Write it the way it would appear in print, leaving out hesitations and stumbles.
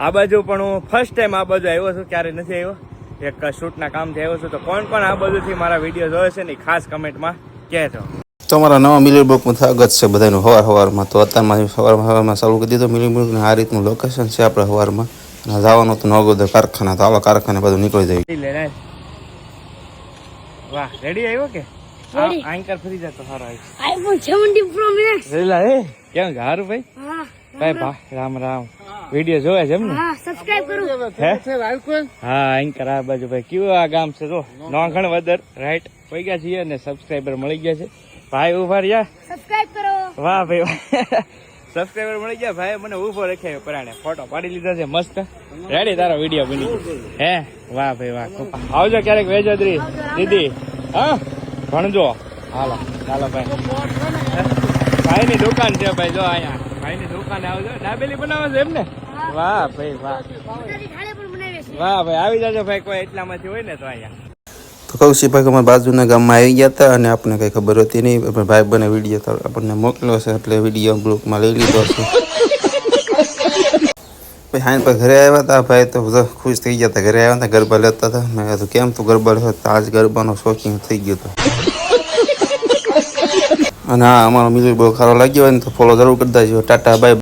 આ બાજુ પણ હું ફર્સ્ટ ટાઈમ આ બાજુ આવ્યો છું, ક્યારે નથી આવ્યો. એક શૂટના કામથી આવ્યો છું. તો કોણ કોણ આ બાજુથી મારા વિડીયો જોવે છે ને ખાસ કમેન્ટમાં કહેજો. તમારા નવા મિલી બ્લોકમાં સ્વાગત છે બધાનું સવારમાં. તો અત્યારમાં સવારમાં ચાલુ કરી દીધો મિલી બ્લોક. આ રીતનું લોકેશન છે આપણે સવારમાં. અને જવાનું હતું નવગોદર કારખાના. તો આવા કારખાને બધું નીકળી જાય. વાહ, રેડી આવ્યો કે આંકર ફરી જતો સારો આવ્યો. IPhone 17 pro max. રેલા હે કેમ ગારું ભાઈ? હા ભાઈ ભા રામ રામ. વિડીયો જોવે છે એમ ને? હા સબસ્ક્રાઇબ કરો. હા આંકર આ બાજુ ભાઈ કેવું આ ગામ છે. જો નોંધણ વદર રાઈટ પઈ ગયા છીએ અને સબસ્ક્રાઈબર મળી ગયા છે. ભાઈ ઉભા રહ્યા, સબસ્ક્રાઇબ કરો. વાહ ભાઈ વાહ. સબસ્ક્રાઈબર મળી ગયા. ભાઈ મને ઉભો રાખ્યો પરાણે ફોટો પાડી લીધો છે મસ્ત. રેડી તારો વિડીયો બની ગયો હે? વાહ ભાઈ વાહ. આવજો ક્યારેક વેજોદરી દીદી. હા ભણજો. હાલો ચાલો ભાઈ. ભાઈની દુકાન છે ભાઈ. જો અહીંયા ભાઈની દુકાને આવજો. દાબેલી બનાવે છે એમ ને? વાહ ભાઈ વાહ. વાહ ભાઈ આવી જાજો ભાઈ. કોઈ એટલામાંથી હોય ને તો અહીંયા. તો કૌશિકભાઈ અમારા બાજુના ગામમાં આવી ગયા હતા અને આપણને કંઈ ખબર હતી નહીં. ભાઈ બને વિડીયો આપણને મોકલ્યો છે એટલે વિડીયો બ્લોકમાં લઈ લીધો છે. ભાઈ હાઈ પર ઘરે આવ્યા હતા. ભાઈ તો બધા ખુશ થઈ ગયા હતા. ઘરે આવ્યા હતા, ગરબા લેતા હતા. મેં કીધું કેમ તું ગરબા લેતો? આજ ગરબાનો શોખીન થઈ ગયો હતો. અને હા, અમારો મિલી બહુ સારો લાગ્યો હોય ને તો ફોલો જરૂર કરતા જો. ટાટા બાય.